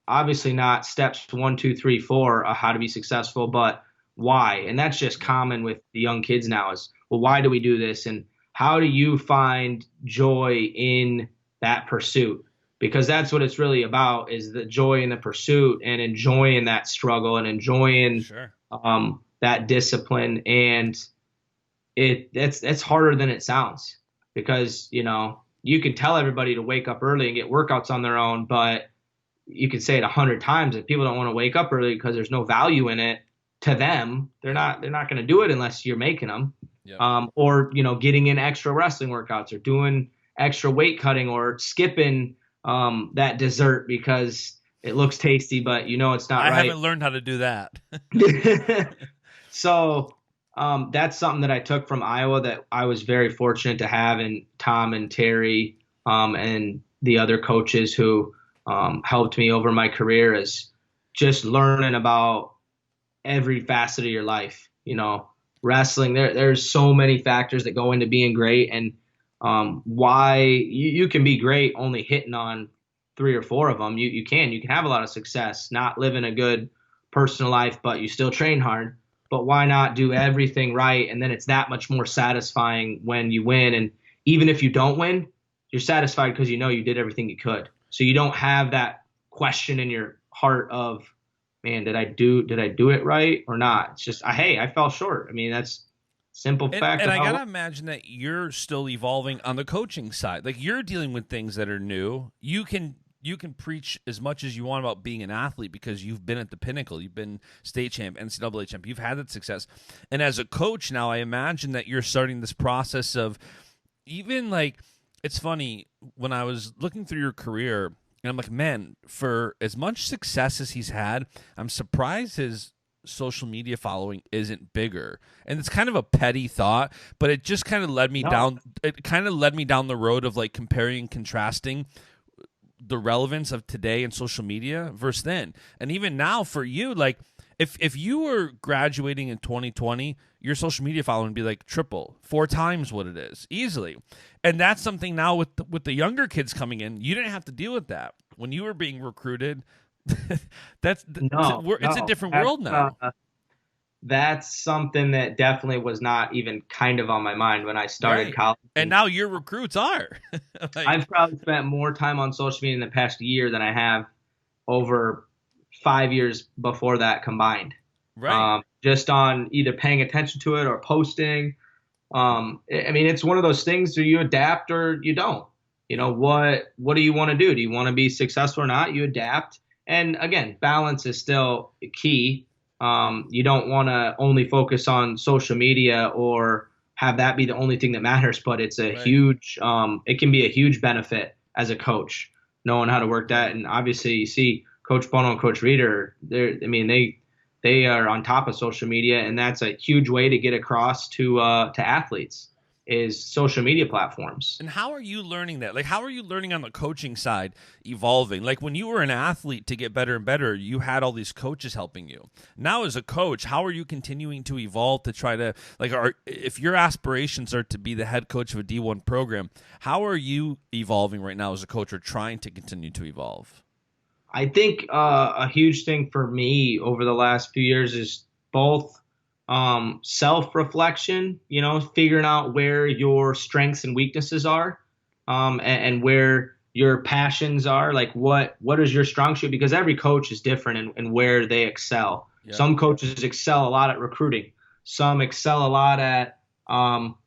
obviously not steps 1, 2, 3, 4, how to be successful, but why. And that's just common with the young kids now is, well, why do we do this? And how do you find joy in that pursuit? Because that's what it's really about, is the joy in the pursuit and enjoying that struggle and enjoying that discipline. And it's harder than it sounds, because, you can tell everybody to wake up early and get workouts on their own, but you can say it 100 times if people don't want to wake up early because there's no value in it to them. They're not going to do it unless you're making them. Yep. Or, getting in extra wrestling workouts, or doing extra weight cutting, or skipping that dessert because it looks tasty, but it's not right. I haven't learned how to do that. So that's something that I took from Iowa that I was very fortunate to have in Tom and Terry and the other coaches who helped me over my career, is just learning about every facet of your life. Wrestling, there's so many factors that go into being great, and why you can be great only hitting on 3 or 4 of them. You can have a lot of success not living a good personal life, but you still train hard. But why not do everything right? And then it's that much more satisfying when you win. And even if you don't win, you're satisfied because you know you did everything you could. So you don't have that question in your heart of, man, did I do it right or not? It's just, hey, I fell short. I mean, that's simple fact. And I gotta imagine that you're still evolving on the coaching side. Like, you're dealing with things that are new. You can preach as much as you want about being an athlete because you've been at the pinnacle. You've been state champ, NCAA champ. You've had that success. And as a coach now, I imagine that you're starting this process of even like, it's funny, when I was looking through your career, and I'm like, man, for as much success as he's had, I'm surprised his social media following isn't bigger. And it's kind of a petty thought, but it just kind of led me down. It kind of led me down the road of like comparing and contrasting the relevance of today and social media versus then. And even now for you, like if you were graduating in 2020, your social media following would be like triple, 4 times what it is easily. And that's something now with the younger kids coming in, you didn't have to deal with that when you were being recruited. It's a different world now. That's something that definitely was not even kind of on my mind when I started college. And now your recruits are. I've probably spent more time on social media in the past year than I have over 5 years before that combined. Right. Just on either paying attention to it or posting. I mean, it's one of those things where you adapt or you don't. You know, what do you want to do? Do you want to be successful or not? You adapt. And again, balance is still key. You don't want to only focus on social media or have that be the only thing that matters, but it's a huge, it can be a huge benefit as a coach, knowing how to work that. And obviously you see Coach Bono and Coach Reeder, they are on top of social media, and that's a huge way to get across to athletes is social media platforms. And how are you learning that? Like, how are you learning on the coaching side, evolving? Like, when you were an athlete to get better and better, you had all these coaches helping you. Now, as a coach, how are you continuing to evolve to try to, like, if your aspirations are to be the head coach of a D1 program, how are you evolving right now as a coach or trying to continue to evolve? I think a huge thing for me over the last few years is both self-reflection, you know, figuring out where your strengths and weaknesses are, and where your passions are, like what is your strong suit, because every coach is different in where they excel. Yeah. Some coaches excel a lot at recruiting. Some excel a lot at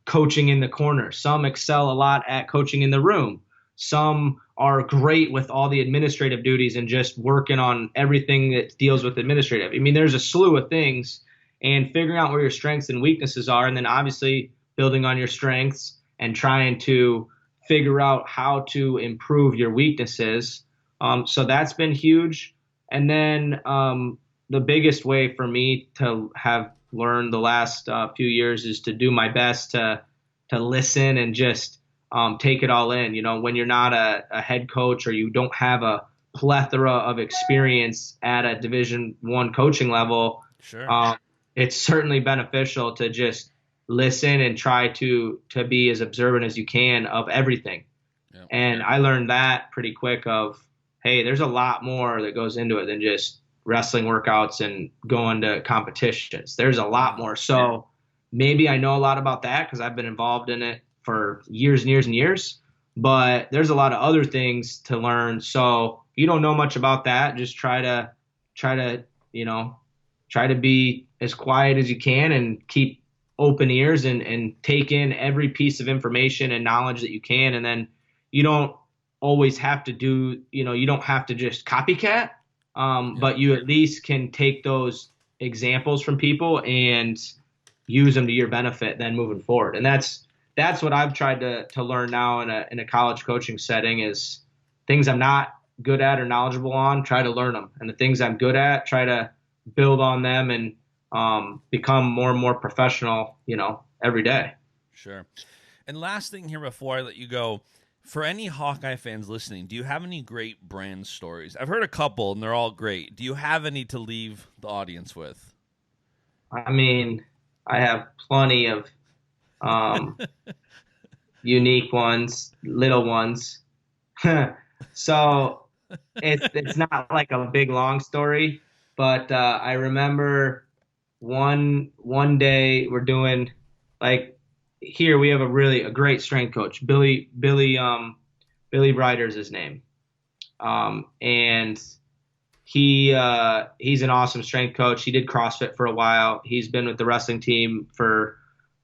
coaching in the corner. Some excel a lot at coaching in the room. Some are great with all the administrative duties and just working on everything that deals with administrative. I mean, there's a slew of things. And figuring out where your strengths and weaknesses are, and then obviously building on your strengths and trying to figure out how to improve your weaknesses. So that's been huge. And then the biggest way for me to have learned the last few years is to do my best to listen and just take it all in. You know, when you're not a head coach or you don't have a plethora of experience at a Division I coaching level, sure. It's certainly beneficial to just listen and try to be as observant as you can of everything. Yeah. And I learned that pretty quick of, hey, there's a lot more that goes into it than just wrestling workouts and going to competitions. There's a lot more. So maybe I know a lot about that because I've been involved in it for years and years and years, but there's a lot of other things to learn. So you don't know much about that. Just try to be as quiet as you can and keep open ears and take in every piece of information and knowledge that you can. And then you don't always have to you don't have to just copycat, but you at least can take those examples from people and use them to your benefit then moving forward. And that's what I've tried to learn now in a college coaching setting is things I'm not good at or knowledgeable on, try to learn them. And the things I'm good at, try to build on them and become more and more professional, every day. Sure. And last thing here before I let you go, for any Hawkeye fans listening, do you have any great brand stories? I've heard a couple and they're all great. Do you have any to leave the audience with? I mean, I have plenty of unique ones, little ones. So it's not like a big long story. But I remember one day we're doing, like, here we have a great strength coach, Billy Brider's his name. And he's an awesome strength coach. He did CrossFit for a while. He's been with the wrestling team for,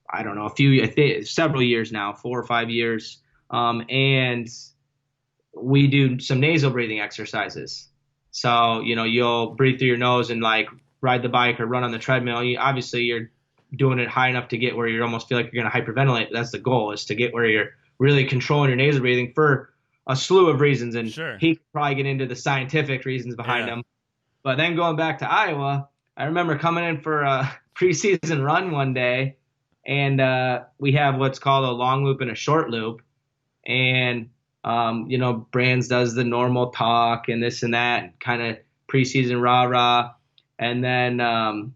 I don't know, I think several years now, 4 or 5 years. And we do some nasal breathing exercises. So, you'll breathe through your nose and like ride the bike or run on the treadmill. Obviously you're doing it high enough to get where you almost feel like you're going to hyperventilate. That's the goal, is to get where you're really controlling your nasal breathing for a slew of reasons. And Sure. He could probably get into the scientific reasons behind them. But then going back to Iowa, I remember coming in for a preseason run one day, and we have what's called a long loop and a short loop. And, Brands does the normal talk and this and that, kind of preseason rah-rah. And then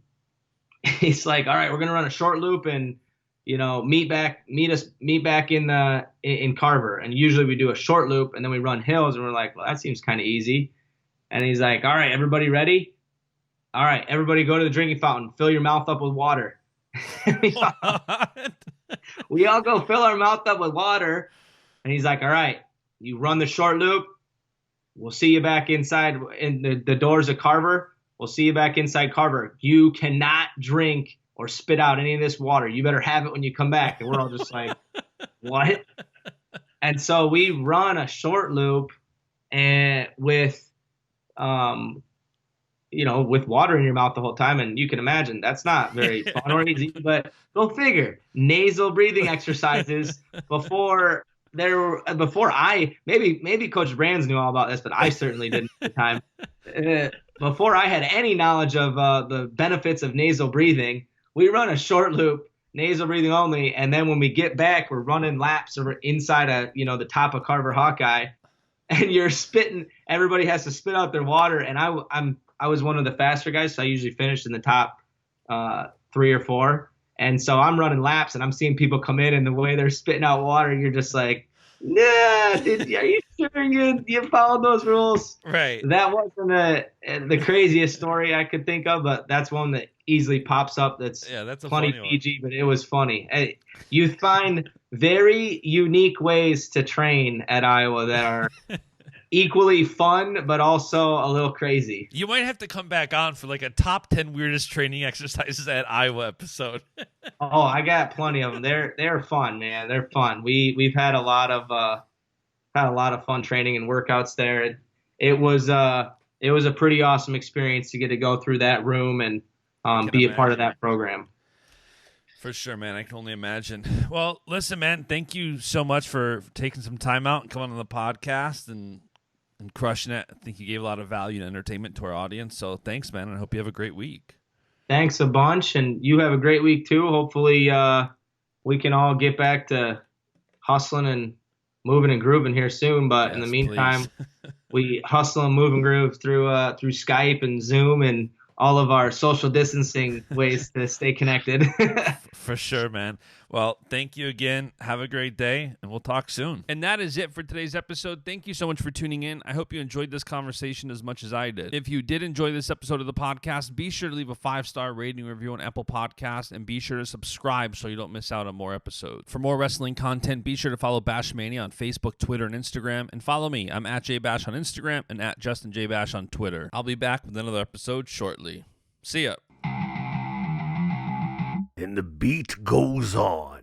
he's like, all right, we're going to run a short loop and, meet back in Carver. And usually we do a short loop and then we run hills, and we're like, well, that seems kind of easy. And he's like, all right, everybody ready? All right, everybody go to the drinking fountain, fill your mouth up with water. We all go fill our mouth up with water. And he's like, all right, you run the short loop. We'll see you back inside in the doors of Carver. We'll see you back inside Carver. You cannot drink or spit out any of this water. You better have it when you come back. And we're all just like, what? And so we run a short loop and with water in your mouth the whole time. And you can imagine that's not very fun or easy, but go figure. Nasal breathing exercises before maybe Coach Brands knew all about this, but I certainly didn't at the time. Before I had any knowledge of the benefits of nasal breathing, we run a short loop, nasal breathing only, and then when we get back, we're running laps inside the top of Carver Hawkeye, and you're spitting. Everybody has to spit out their water, and I was one of the faster guys, so I usually finished in the top 3 or 4. And so I'm running laps, and I'm seeing people come in, and the way they're spitting out water, you're just like, nah, dude, are you sure you followed those rules? Right. That wasn't the craziest story I could think of, but that's one that easily pops up. That's a funny funny PG, but it was funny. You find very unique ways to train at Iowa that are equally fun, but also a little crazy. You might have to come back on for like a top 10 weirdest training exercises at Iowa episode. Oh, I got plenty of them. They're fun, man. They're fun. We've had a lot of fun training and workouts there. It was a pretty awesome experience to get to go through that room and be a part of that program. For sure, man. I can only imagine. Well, listen, man, thank you so much for taking some time out and coming on the podcast and crushing it. I think you gave a lot of value and entertainment to our audience. So thanks, man. And I hope you have a great week. Thanks a bunch. And you have a great week too. Hopefully we can all get back to hustling and moving and grooving here soon. But in the meantime, we hustle and move and groove through Skype and Zoom and all of our social distancing ways to stay connected. For sure, man. Well, thank you again. Have a great day, and we'll talk soon. And that is it for today's episode. Thank you so much for tuning in. I hope you enjoyed this conversation as much as I did. If you did enjoy this episode of the podcast, be sure to leave a 5-star rating review on Apple Podcasts, and be sure to subscribe so you don't miss out on more episodes. For more wrestling content, be sure to follow Baschamania on Facebook, Twitter, and Instagram, and follow me. I'm at Jay Basch on Instagram and at Justin J. Basch on Twitter. I'll be back with another episode shortly. See ya. And the beat goes on.